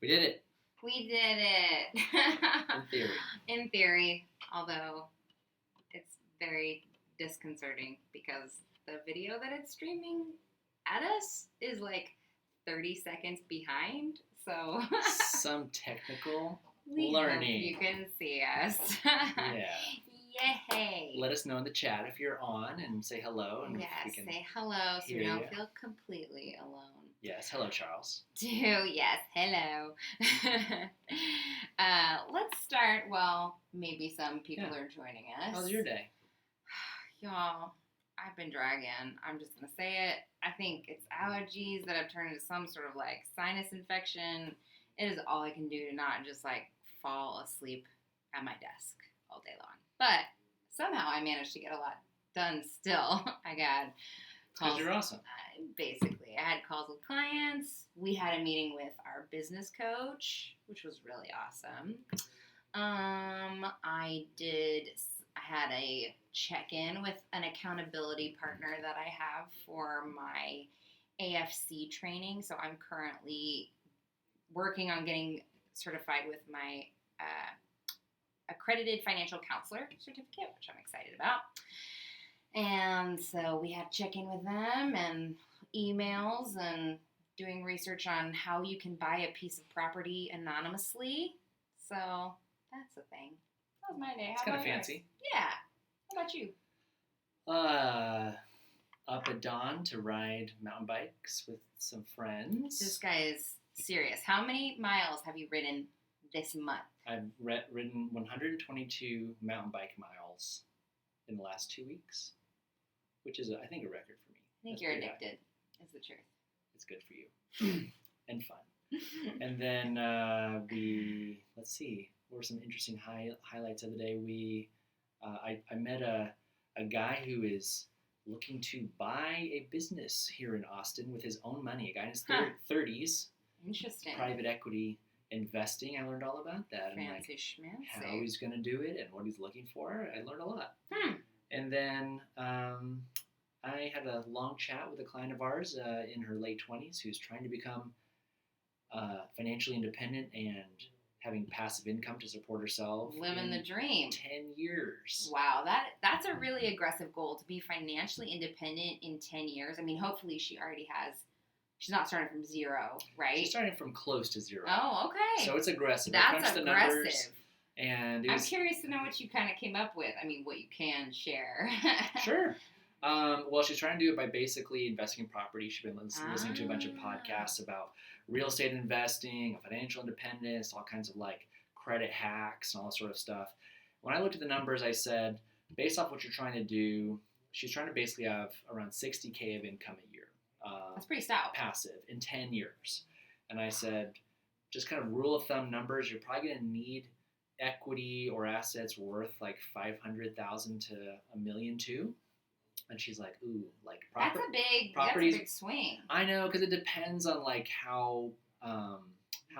We did it. We did it. In theory. In theory, although it's very disconcerting because the video that it's streaming at us is like 30 seconds behind. So some technical we learning. Hope you can see us. Yeah. Yay. Let us know in the chat if you're on and say hello. And yes, we can say hello so you don't feel completely alone. Yes, hello, Charles. Yes, hello. Let's start. Well, maybe some people are joining us. How's your day? Y'all, I've been dragging. I'm just going to say it. I think it's allergies that have turned into some sort of like sinus infection. It is all I can do to not just like fall asleep at my desk all day long. But somehow I managed to get a lot done still. I got calls. Because you're awesome. Basically, I had calls with clients. We had a meeting with our business coach, which was really awesome. I had a check-in with an accountability partner that I have for my AFC training. So I'm currently working on getting certified with my accredited financial counselor certificate, which I'm excited about. And so we had check-in with them and emails and doing research on how you can buy a piece of property anonymously. So that's the thing. That was my day. It's kind of fancy. Yeah. How about you? Up at dawn to ride mountain bikes with some friends. This guy is serious. How many miles have you ridden this month? I've ridden 122 mountain bike miles in the last 2 weeks, which is, I think, a record for me. I think you're addicted, is the truth. It's good for you. And fun. And then let's see, what were some interesting highlights of the day? I met a guy who is looking to buy a business here in Austin with his own money, a guy in his 30s. Interesting. Private equity investing. I learned all about that. Fancy and schmancy. How he's going to do it and what he's looking for. I learned a lot. And then I had a long chat with a client of ours in her late 20s who's trying to become financially independent and having passive income to support herself. Living the dream. 10 years. Wow, that's a really aggressive goal, to be financially independent in 10 years. I mean, hopefully she already has. She's not starting from zero, right? She's starting from close to zero. Oh, okay. So it's aggressive. That's aggressive. The numbers, and I'm curious to know what you kind of came up with. I mean, what you can share. Sure. Well, she's trying to do it by basically investing in property. She's been listening to a bunch of podcasts about real estate investing, financial independence, all kinds of like credit hacks and all that sort of stuff. When I looked at the numbers, I said, based off what you're trying to do, she's trying to basically have around $60K of income a year. That's pretty stout. Passive in 10 years. And I said, just kind of rule of thumb numbers, you're probably going to need equity or assets worth like $500,000 to $1 million too. And she's like, ooh, like properties. That's a big swing. I know, because it depends on like how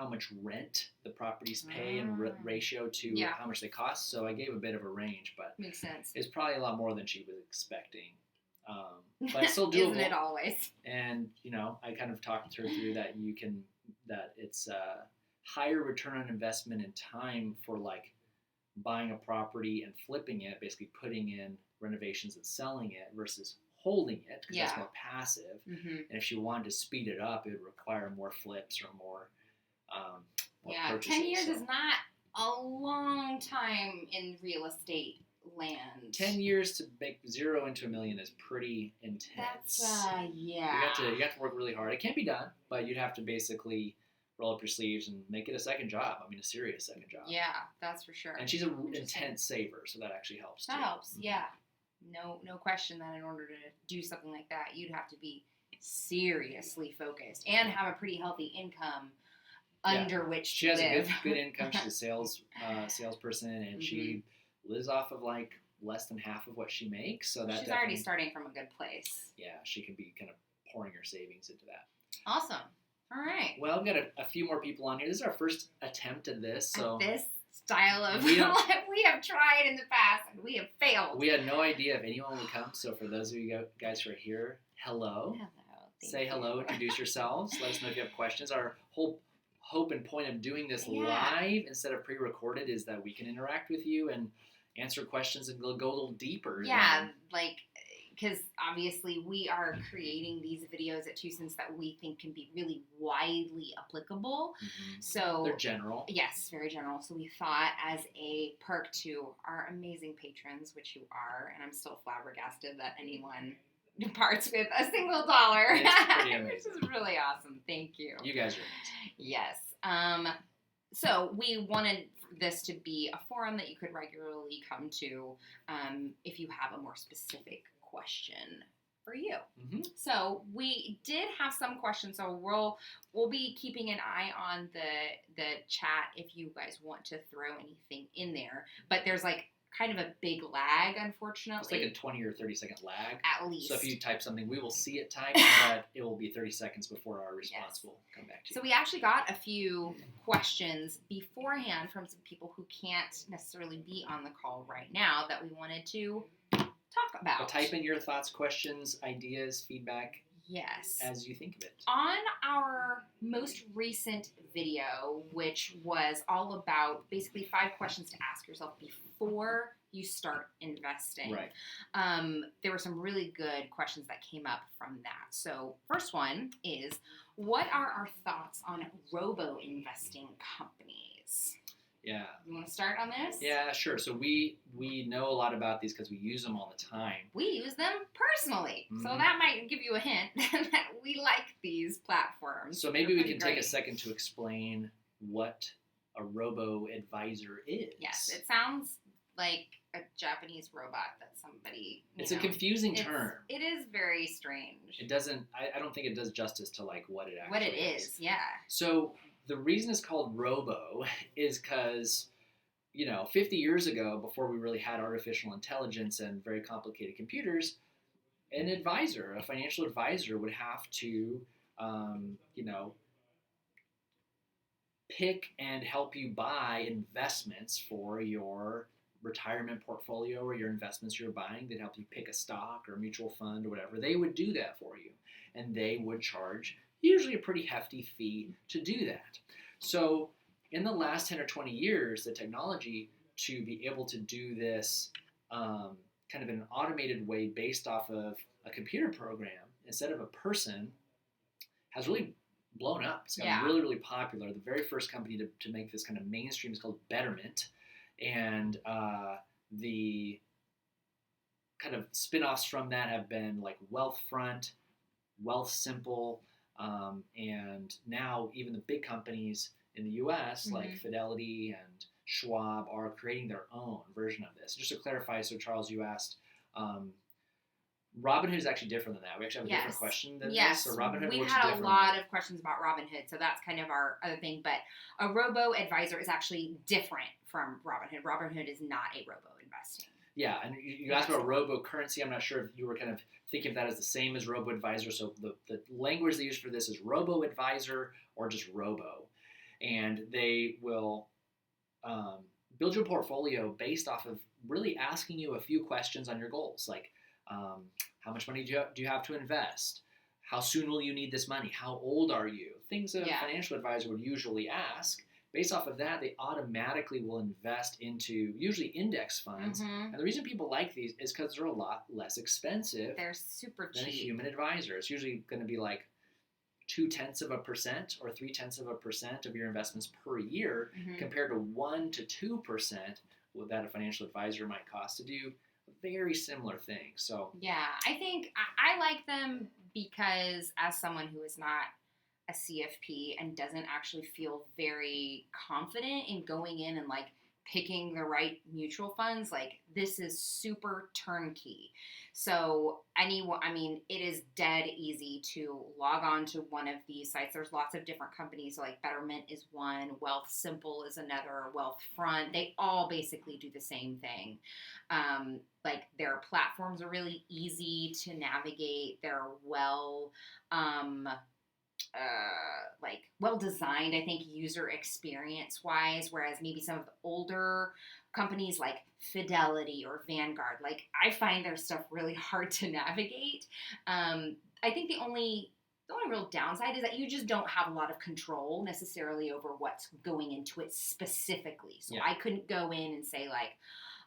much rent the properties pay in ratio to how much they cost. So I gave a bit of a range, but makes sense. It's probably a lot more than she was expecting. But it's still doable. Isn't it always? And I kind of talked her through that it's a higher return on investment in time for like buying a property and flipping it, basically putting in renovations and selling it versus holding it, because that's more passive. Mm-hmm. And if she wanted to speed it up, it would require more flips or more purchases. 10 years is not a long time in real estate land. 10 years to make zero into $1 million is pretty intense. That's You have to work really hard. It can be done, but you'd have to basically roll up your sleeves and make it a second job. I mean, a serious second job. Yeah, that's for sure. And she's an intense saver, so that actually helps too. That helps, yeah. No question that in order to do something like that, you'd have to be seriously focused and have a pretty healthy income under which she has a good income. She's a salesperson, and she lives off of like less than half of what she makes. So that she's already starting from a good place. Yeah, she can be kind of pouring her savings into that. Awesome. All right. Well, we've got a few more people on here. This is our first attempt at this. So at this style of we have tried in the past and we have failed. We had no idea if anyone would come. So for those of you guys who are here, hello. Hello. Say hello. Introduce yourselves. Let us know if you have questions. Our whole hope and point of doing this live instead of pre-recorded is that we can interact with you and answer questions and go a little deeper. Yeah, like, because obviously we are creating these videos at 2 cents that we think can be really widely applicable. Mm-hmm. So they're general. Yes, very general. So we thought, as a perk to our amazing patrons, which you are, and I'm still flabbergasted that anyone parts with a single dollar. It's pretty amazing. Which is really awesome. Thank you. You guys are amazing. Yes. So we wanted this to be a forum that you could regularly come to if you have a more specific question for you. Mm-hmm. So we did have some questions, so we'll be keeping an eye on the chat if you guys want to throw anything in there. But there's like kind of a big lag, unfortunately. It's like a 20 or 30 second lag. At least. So if you type something, we will see it typed, but it will be 30 seconds before our response will come back to you. So we actually got a few questions beforehand from some people who can't necessarily be on the call right now that we wanted to talk about. But type in your thoughts, questions, ideas, feedback. Yes. As you think of it. On our most recent video, which was all about basically 5 questions to ask yourself before you start investing. Right. There were some really good questions that came up from that. So first one is, what are our thoughts on robo-investing companies? Yeah. You want to start on this? Yeah, sure. So we know a lot about these because we use them all the time. We use them personally. Mm-hmm. So that might give you a hint that we like these platforms. So maybe we can take a second to explain what a robo-advisor is. Yes, it sounds like a Japanese robot that somebody... It's a confusing term. It is very strange. It doesn't... I don't think it does justice to like what it actually What it is, yeah. So the reason it's called robo is because, 50 years ago, before we really had artificial intelligence and very complicated computers, an advisor, a financial advisor, would have to, pick and help you buy investments for your retirement portfolio or your investments you're buying. They'd help you pick a stock or a mutual fund or whatever. They would do that for you, and they would charge usually a pretty hefty fee to do that. So in the last 10 or 20 years, the technology to be able to do this kind of in an automated way based off of a computer program instead of a person has really blown up. It's gotten really, really popular. The very first company to make this kind of mainstream is called Betterment. And the kind of spin-offs from that have been like Wealthfront, Wealthsimple, and now even the big companies in the U.S. like Fidelity and Schwab are creating their own version of this. Just to clarify, so Charles, you asked, Robinhood is actually different than that. We actually have a different question than this. So Robinhood we works had differently. A lot of questions about Robinhood, so that's kind of our other thing. But a robo-advisor is actually different from Robinhood. Robinhood is not a robo-investing. Yeah, and you asked about robo-currency. I'm not sure if you were kind of thinking of that as the same as robo-advisor. So the language they use for this is robo-advisor or just robo. And they will build your portfolio based off of really asking you a few questions on your goals, like how much money do you have to invest? How soon will you need this money? How old are you? Things that a financial advisor would usually ask. Based off of that, they automatically will invest into usually index funds. And the reason people like these is because they're a lot less expensive. They're super cheap than a human advisor. It's usually going to be like 0.2% or 0.3% of your investments per year, compared to 1 to 2% that a financial advisor might cost to do a very similar thing. So yeah, I think I like them because as someone who is not a CFP and doesn't actually feel very confident in going in and like picking the right mutual funds, like this is super turnkey. So it is dead easy to log on to one of these sites. There's lots of different companies, like Betterment is one, Wealthsimple is another, Wealthfront. They all basically do the same thing. Like their platforms are really easy to navigate. They're well designed, I think, user experience wise, whereas maybe some of the older companies like Fidelity or Vanguard, like I find their stuff really hard to navigate. I think the only The only real downside is that you just don't have a lot of control necessarily over what's going into it specifically. So Yeah. I couldn't go in and say, like,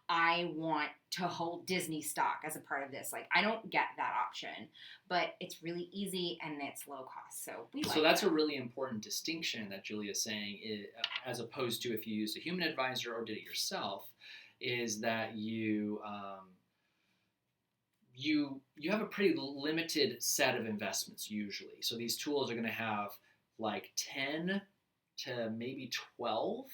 I want to hold Disney stock as a part of this. Like, I don't get that option, but it's really easy and it's low cost. So we like So that's that. a really important distinction that Julia's saying, as opposed to if you used a human advisor or did it yourself, is that you have a pretty limited set of investments usually. So these tools are going to have like 10 to maybe 12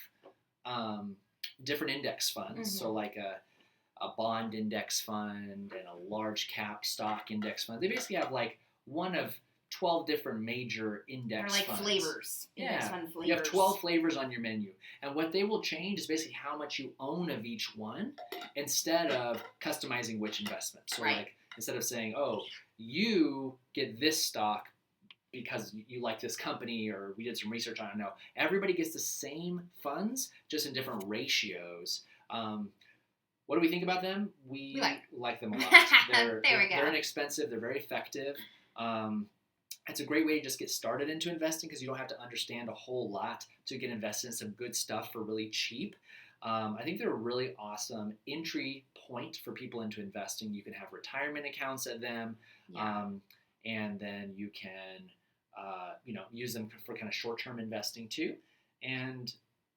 different index funds. So like a bond index fund and a large cap stock index fund. They basically have like one of 12 different major index They're like funds. flavors. Index fund flavors. You have 12 flavors on your menu. And what they will change is basically how much you own of each one instead of customizing which investment. So like instead of saying, oh, you get this stock because you like this company or we did some research on it. No, everybody gets the same funds, just in different ratios. What do we think about them? We like them a lot. They're inexpensive. They're very effective. It's a great way to just get started into investing because you don't have to understand a whole lot to get invested in some good stuff for really cheap. I think they're a really awesome entry point for people into investing. You can have retirement accounts at them, and then you can use them for kind of short-term investing too. And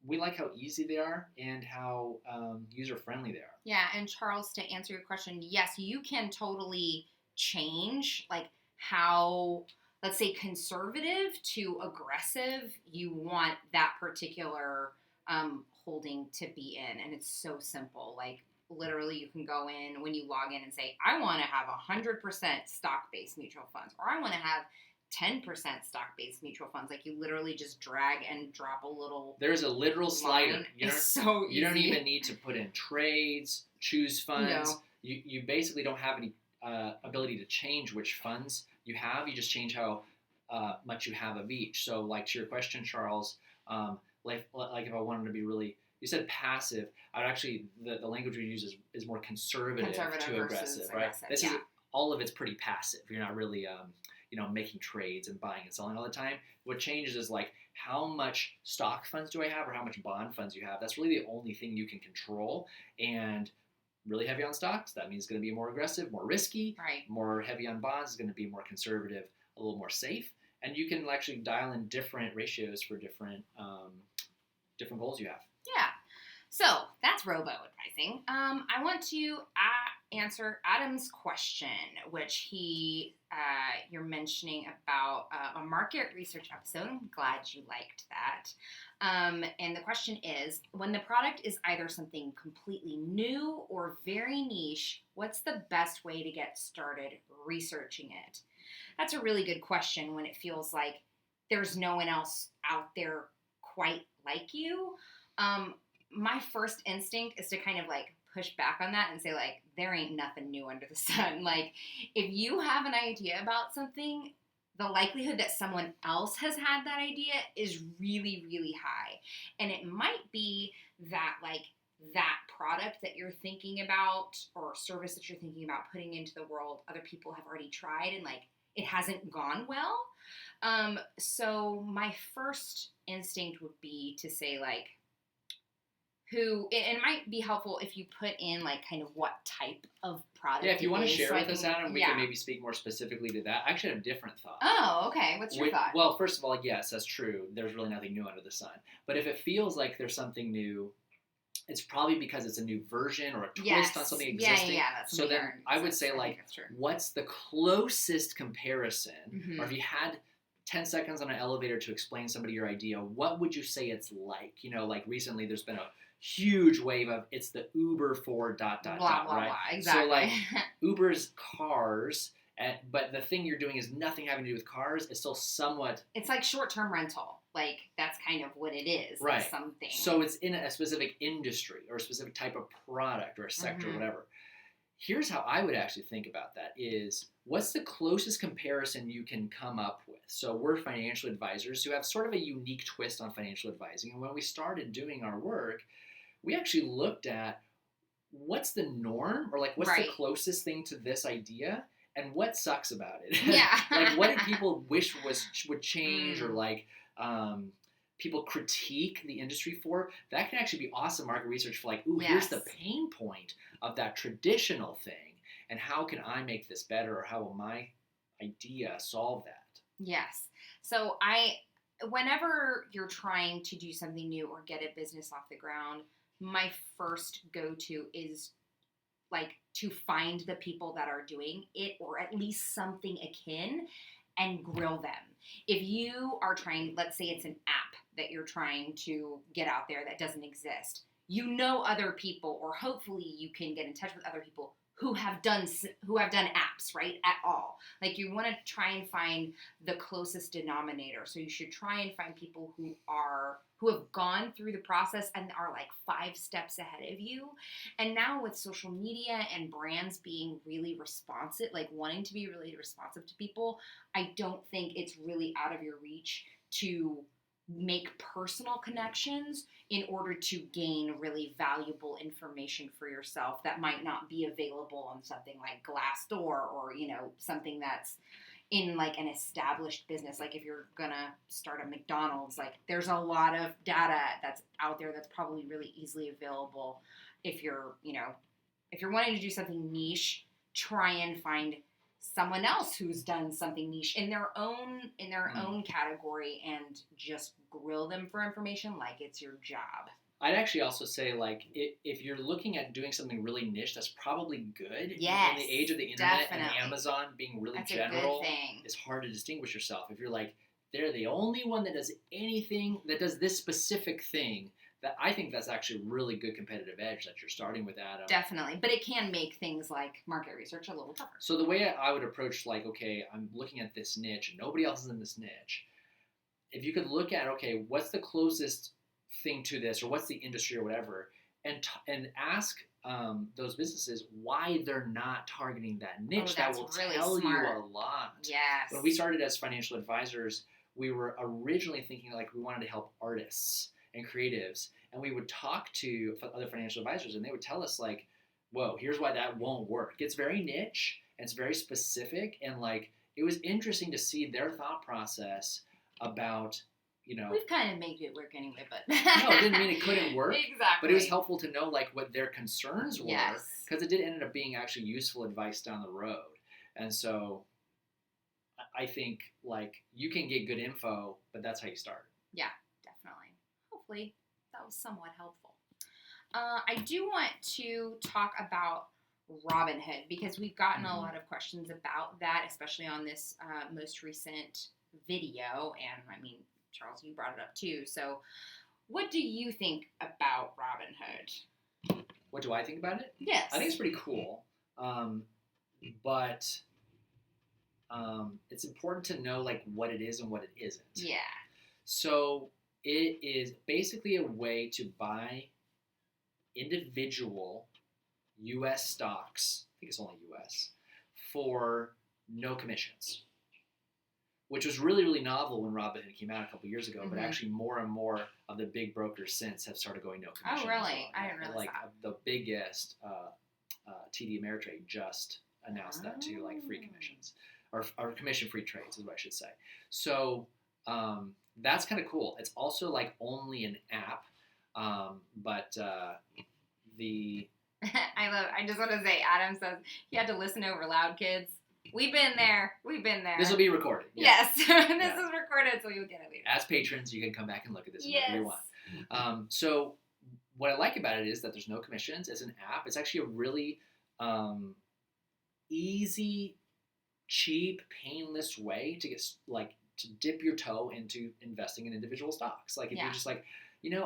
we like how easy they are and how user-friendly they are. Yeah, and Charles, to answer your question, yes, you can totally change like how, let's say, conservative to aggressive you want that particular holding to be in. And it's so simple. Like, literally, you can go in when you log in and say, I want to have 100% stock-based mutual funds, or I want to have 10% stock-based mutual funds. Like, you literally just drag and drop a little. There's a literal slider. It's so easy. You don't even need to put in trades, choose funds. No. You basically don't have any ability to change which funds you have. You just change how much you have of each. So, like to your question, Charles, like if I wanted to be really, you said passive. I'd actually the language we use is more conservative to aggressive, right? This is all of it's pretty passive. You're not really making trades and buying and selling all the time. What changes is like how much stock funds do I have or how much bond funds you have. That's really the only thing you can control. And really heavy on stocks, that means it's going to be more aggressive, more risky. Right. More heavy on bonds is going to be more conservative, a little more safe. And you can actually dial in different ratios for different goals you have. Yeah. So that's robo advising. I want to answer Adam's question, which you're mentioning about a market research episode. I'm glad you liked that. And the question is, when the product is either something completely new or very niche, what's the best way to get started researching it? That's a really good question when it feels like there's no one else out there quite like you. My first instinct is to kind of like push back on that and say like, there ain't nothing new under the sun. Like, if you have an idea about something, the likelihood that someone else has had that idea is really, really high. And it might be that like that product that you're thinking about or service that you're thinking about putting into the world, other people have already tried and like it hasn't gone well. So my first instinct would be to say like, and it might be helpful if you put in like kind of what type of product. Yeah, if you want to share with us, Adam, we can maybe speak more specifically to that. I actually have a different thought. Oh, okay. What's your thought? Well, first of all, yes, that's true. There's really nothing new under the sun. But if it feels like there's something new, it's probably because it's a new version or a twist on something existing. Yeah, that's so then I would say like, what's the closest comparison? Mm-hmm. Or if you had 10 seconds on an elevator to explain somebody your idea, what would you say it's like? Like recently there's been a huge wave of it's the Uber for ... blah, right? Blah, exactly. So like Uber's cars, but the thing you're doing is nothing having to do with cars. It's still somewhat. It's like short-term rental. Like that's kind of what it is. Right. Like something. So it's in a specific industry or a specific type of product or a sector or whatever. Here's how I would actually think about that is what's the closest comparison you can come up with? So we're financial advisors who have sort of a unique twist on financial advising. And when we started doing our work, we actually looked at what's the norm or like what's the closest thing to this idea and what sucks about it? Yeah. Like, what do people wish would change, or like people critique the industry for? That can actually be awesome market research for like, ooh, here's the Yes. pain point of that traditional thing, and how can I make this better, or how will my idea solve that? Yes. So whenever you're trying to do something new or get a business off the ground, my first go-to is like to find the people that are doing it, or at least something akin, and grill them. If you are trying, let's say it's an app that you're trying to get out there that doesn't exist, you know other people, or hopefully you can get in touch with other people who have done apps, right? At all. Like, you want to try and find the closest denominator. So you should try and find people who have gone through the process and are like 5 steps ahead of you. And now with social media and brands being really responsive, like wanting to be really responsive to people, I don't think it's really out of your reach to make personal connections in order to gain really valuable information for yourself that might not be available on something like Glassdoor, or, something that's in like an established business. Like, if you're gonna start a McDonald's, like, there's a lot of data that's out there that's probably really easily available. If you're wanting to do something niche, try and find someone else who's done something niche in their own category, and just grill them for information like it's your job. I'd actually also say, like, if you're looking at doing something really niche, that's probably good. Yes, in the age of the internet definitely. and Amazon being really That's general, a good thing. it's hard to distinguish yourself. If you're like, they're the only one that does anything, that does this specific thing, that I think that's actually a really good competitive edge that you're starting with, Adam. Definitely. But it can make things like market research a little tougher. So the way I would approach, like, okay, I'm looking at this niche and nobody else is in this niche. If you could look at, okay, what's the closest thing to this, or what's the industry or whatever, and ask those businesses why they're not targeting that niche. That will really tell smart. you a lot. Yes. When we started as financial advisors, we were originally thinking like we wanted to help artists and creatives, and we would talk to other financial advisors, and they would tell us like, whoa, here's why that won't work. It's very niche and it's very specific, and like it was interesting to see their thought process about, we've kind of made it work anyway, but no, it didn't mean it couldn't work. Exactly. But it was helpful to know like what their concerns were, Yes. because it did end up being actually useful advice down the road. And so I think like you can get good info, but that's how you start. Yeah, definitely. Hopefully that was somewhat helpful. I do want to talk about Robinhood, because we've gotten a lot of questions about that, especially on this most recent video. And I mean, Charles, you brought it up too. So what do you think about Robinhood? What do I think about it? Yes. I think it's pretty cool. But it's important to know like what it is and what it isn't. Yeah. So it is basically a way to buy individual U.S. stocks, I think it's only U.S., for no commissions, which was really, really novel when Robinhood came out a couple years ago, but actually more and more of the big brokers since have started going no commission. Oh, really? I didn't realize like, that. The biggest, TD Ameritrade just announced that too, like free commissions, or commission-free trades is what I should say. So that's kind of cool. It's also like only an app, but the... I just want to say, Adam says he had to listen over loud, kids. We've been there. This will be recorded. Yeah. Yes. This is recorded, so you'll get it later. As patrons, you can come back and look at this whenever you want. So what I like about it is that there's no commissions. It's an app. It's actually a really easy, cheap, painless way to get to dip your toe into investing in individual stocks. Like if you're just like,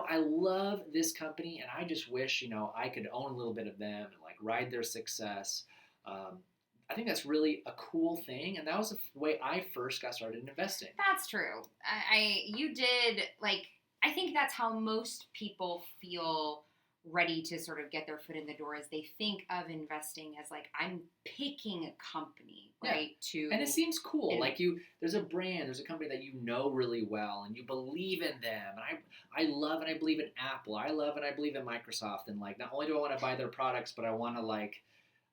I love this company and I just wish, I could own a little bit of them and like ride their success. I think that's really a cool thing, and that was the way I first got started in investing. That's true. I think that's how most people feel ready to sort of get their foot in the door, as they think of investing as like, I'm picking a company, right? And it seems cool. Like there's a brand, there's a company that you know really well, and you believe in them. And I love and I believe in Apple. I love and I believe in Microsoft. And like, not only do I want to buy their products, but I want to like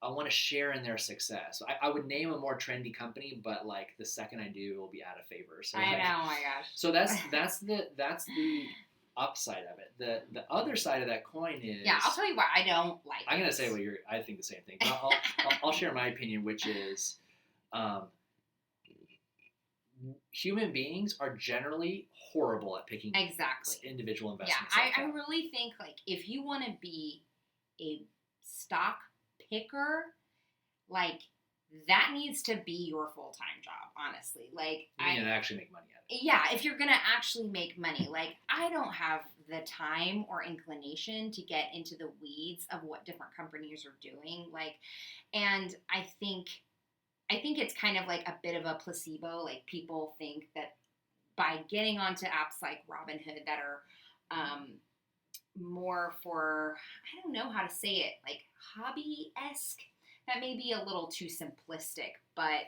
I want to share in their success. I would name a more trendy company, but like the second I do, it will be out of favor. So I like, know, oh my gosh. So that's the upside of it. The other side of that coin is, Yeah, I'll tell you why I don't like I'm it. gonna say I think the same thing. But I'll share my opinion, which is, human beings are generally horrible at picking Exactly. individual Yeah, investments. I really think like if you want to be a stock picker, like that needs to be your full-time job, honestly. Like You need to actually make money at it. yeah, if you're gonna actually make money, like I don't have the time or inclination to get into the weeds of what different companies are doing. Like, and I think it's kind of like a bit of a placebo. Like people think that by getting onto apps like Robinhood that are more for, I don't know how to say it, like hobby-esque, that may be a little too simplistic, but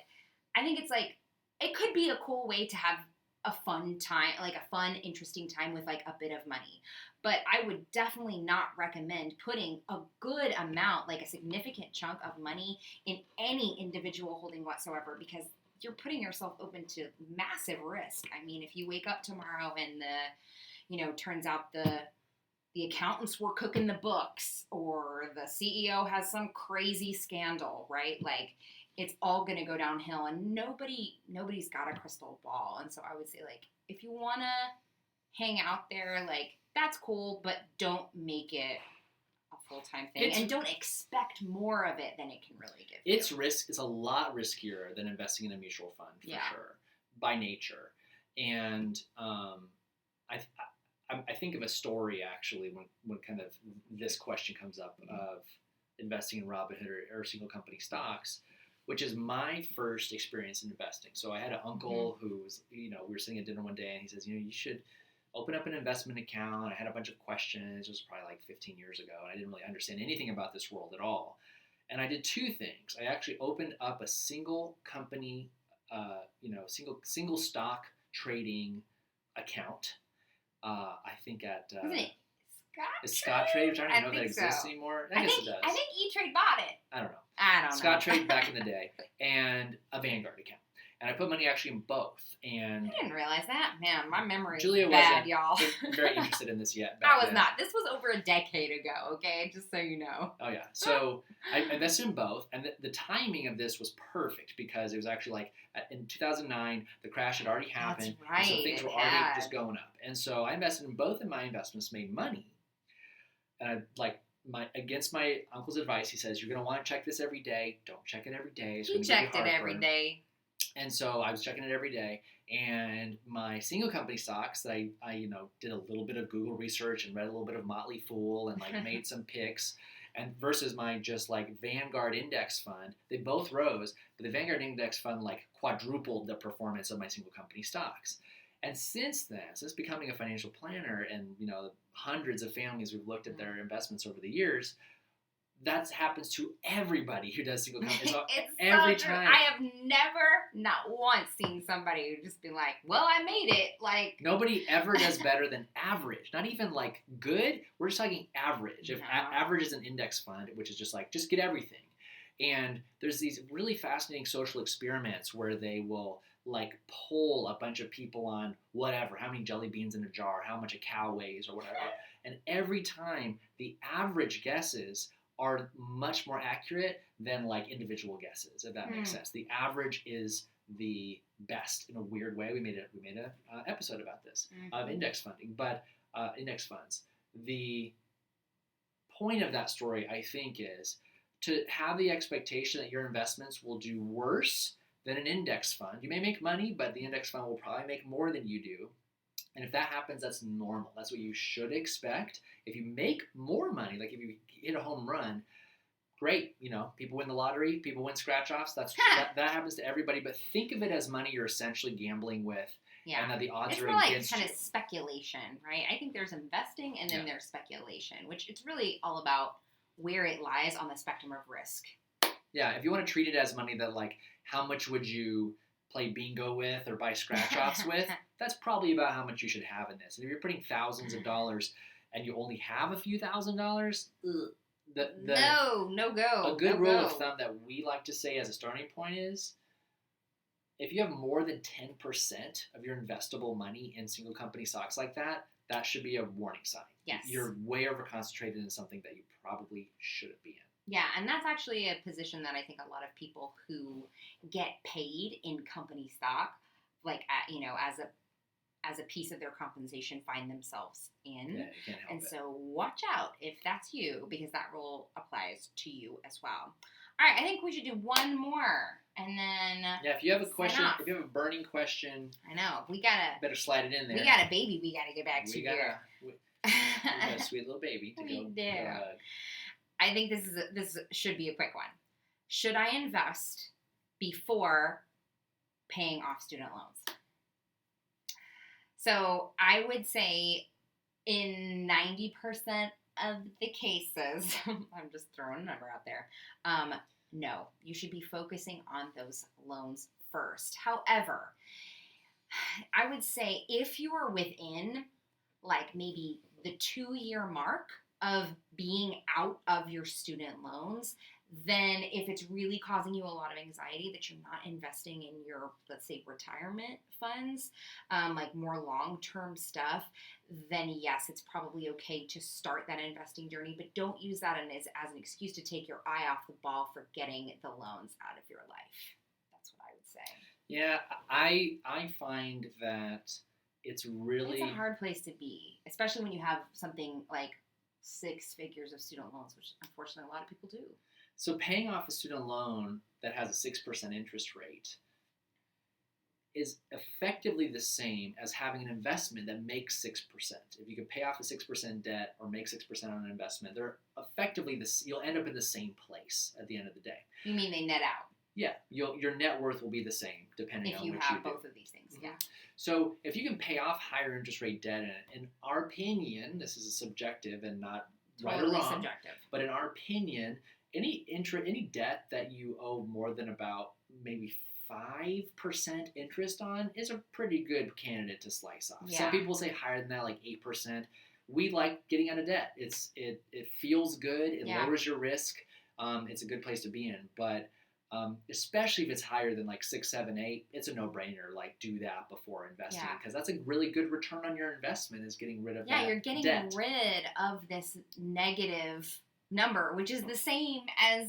I think it's like, it could be a cool way to have a fun time, like a fun, interesting time with like a bit of money. But I would definitely not recommend putting a good amount, like a significant chunk of money in any individual holding whatsoever, because you're putting yourself open to massive risk. I mean, if you wake up tomorrow and turns out the accountants were cooking the books or the CEO has some crazy scandal, right? Like it's all going to go downhill and nobody's got a crystal ball. And so I would say like, if you want to hang out there, like that's cool, but don't make it a full-time thing and don't expect more of it than it can really give you. It's a lot riskier than investing in a mutual fund for sure, by nature. And I think of a story actually when kind of this question comes up of investing in Robinhood or single company stocks, which is my first experience in investing. So I had an uncle who was, we were sitting at dinner one day and he says, you should open up an investment account. I had a bunch of questions. It was probably like 15 years ago and I didn't really understand anything about this world at all. And I did two things. I actually opened up a single company, single stock trading account. I think at Isn't it Scott Trade, which I don't even know if that think exists so. anymore. I guess it does. I think E-Trade bought it. I don't know. I don't know. Scott Trade back in the day, and a Vanguard account. And I put money actually in both. And I didn't realize that. Man, my memory Julia is bad, wasn't y'all. very interested in this yet. I was not. This was over a decade ago, okay? Just so you know. Oh, yeah. So I invested in both. And the timing of this was perfect because it was actually like in 2009, the crash had already happened. That's right. And so things were already just going up. And so I invested in both, and my investments made money. And against my uncle's advice, he says, you're going to want to check this every day. Don't check it every day. He checked it every day. And so I was checking it every day. And my single company stocks that I did a little bit of Google research and read a little bit of Motley Fool and like made some picks, and versus my just like Vanguard index fund, they both rose, but the Vanguard index fund like quadrupled the performance of my single company stocks. And since becoming a financial planner and, hundreds of families we've looked at their investments over the years, that happens to everybody who does single company. It's every so true. time. I have never, not once, seen somebody who just been like, well, I made it. Like nobody ever does better than average. Not even like good. We're just talking average. If average is an index fund, which is just get everything. And there's these really fascinating social experiments where they will like poll a bunch of people on whatever, how many jelly beans in a jar, how much a cow weighs or whatever. And every time the average guesses are much more accurate than like individual guesses, if that makes sense. The average is the best in a weird way. We made a episode about this of index funding, but index funds. The point of that story, I think, is to have the expectation that your investments will do worse than an index fund. You may make money, but the index fund will probably make more than you do. And if that happens, that's normal. That's what you should expect. If you make more money, like if you hit a home run, great. People win the lottery, people win scratch-offs. That happens to everybody. But think of it as money you're essentially gambling with, and that the odds are against you. It's more like kind of speculation, right? I think there's investing and then there's speculation, which it's really all about where it lies on the spectrum of risk. Yeah, if you want to treat it as money that like, how much would you play bingo with or buy scratch-offs with, that's probably about how much you should have in this. And if you're putting thousands of dollars and you only have a few $1,000s, no go. A good no rule go. of thumb that we like to say as a starting point is, if you have more than 10% of your investable money in single company stocks like that, that should be a warning sign. Yes. You're way over concentrated in something that you probably shouldn't be in. Yeah, and that's actually a position that I think a lot of people who get paid in company stock, like as a piece of their compensation, find themselves in. Yeah, you can't help and it. so watch out if that's you, because that rule applies to you as well. All right, I think we should do one more, and then Yeah, if you have a question, off. if you have a burning question, I know we gotta better slide it in there. we got a baby we gotta get back to We here. we got a sweet little baby to We go. do. hug. I think this should be a quick one. Should I invest before paying off student loans? So I would say in 90% of the cases, I'm just throwing a number out there, no, you should be focusing on those loans first. However, I would say if you are within like maybe the 2-year mark of being out of your student loans, then if it's really causing you a lot of anxiety that you're not investing in your, let's say, retirement funds, like more long-term stuff, then yes, it's probably okay to start that investing journey, but don't use that as an excuse to take your eye off the ball for getting the loans out of your life. That's what I would say. Yeah, I find that it's really... It's a hard place to be, especially when you have something like 6 figures of student loans, which unfortunately a lot of people do. So paying off a student loan that has a 6% interest rate is effectively the same as having an investment that makes 6%. If you could pay off a 6% debt or make 6% on an investment, they're effectively you'll end up in the same place at the end of the day. You mean they net out? Yeah, your net worth will be the same depending on if you which have you do. both of these things. Mm-hmm. Yeah. So if you can pay off higher interest rate debt, in our opinion, this is subjective and not right or Totally wrong, subjective. but in our opinion, any debt that you owe more than about maybe 5% interest on is a pretty good candidate to slice off. Yeah. Some people say higher than that, like 8%. We like getting out of debt. It feels good. It lowers your risk. It's a good place to be in. But especially if it's higher than like 6, 7, 8, it's a no-brainer. Like, do that before investing, because that's a really good return on your investment, is getting rid of that you're getting debt. rid of this negative number, which is the same as,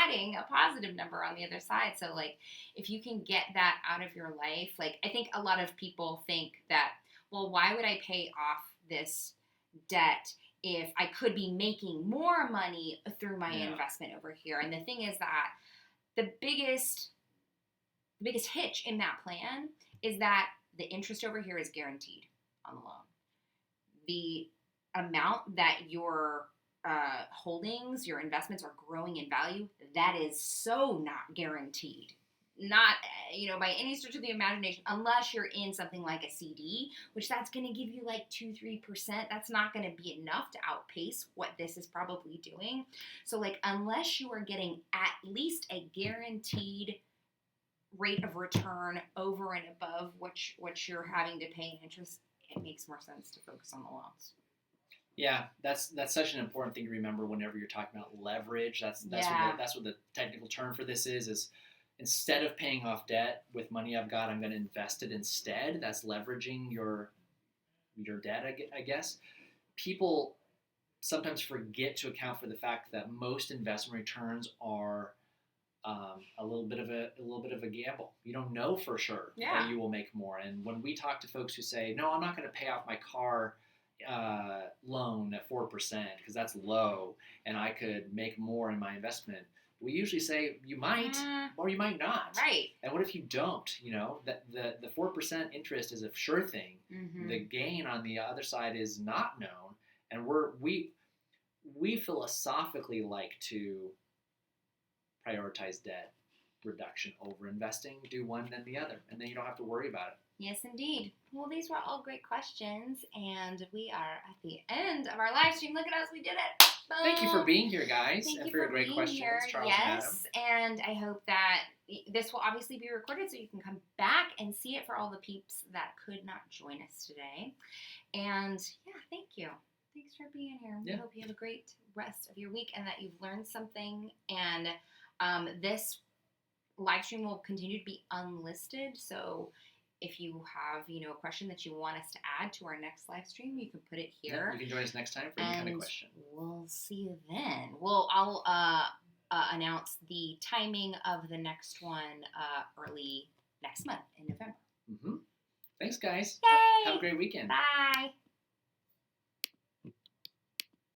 adding a positive number on the other side. So like, if you can get that out of your life, like, I think a lot of people think that, well, why would I pay off this debt if I could be making more money through my investment over here? And the thing is that the biggest hitch in that plan is that the interest over here is guaranteed on the loan. The amount that your holdings, your investments are growing in value, that is so not guaranteed. Not, by any stretch of the imagination, unless you're in something like a CD, which that's going to give you like 2-3%. That's not going to be enough to outpace what this is probably doing. So like, unless you are getting at least a guaranteed rate of return over and above what you're having to pay in interest, it makes more sense to focus on the loans. Yeah, that's such an important thing to remember whenever you're talking about leverage. That's what the technical term for this is instead of paying off debt with money I've got, I'm going to invest it instead. That's leveraging your debt, I guess. People sometimes forget to account for the fact that most investment returns are a little bit of a gamble. You don't know for sure that you will make more. And when we talk to folks who say, "No, I'm not going to pay off my car loan at 4% because that's low, and I could make more in my investment," we usually say you might or you might not. Right. And what if you don't? That the 4% interest is a sure thing. Mm-hmm. The gain on the other side is not known, and we philosophically like to prioritize debt reduction over investing. Do one then the other, and then you don't have to worry about it. Yes, indeed. Well, these were all great questions, and we are at the end of our live stream. Look at us, we did it. Boom. Thank you for being here, guys. Thank and you for your great being questions, here. Charles yes, and Adam. And I hope that this will obviously be recorded so you can come back and see it for all the peeps that could not join us today. And yeah, thank you. Thanks for being here. Yeah. We hope you have a great rest of your week and that you've learned something. And this live stream will continue to be unlisted. So if you have, a question that you want us to add to our next live stream, you can put it here. Yeah, you can join us next time for any kind of question. We'll see you then. I'll announce the timing of the next one early next month in November. Mm-hmm. Thanks, guys. Yay! Have a great weekend. Bye.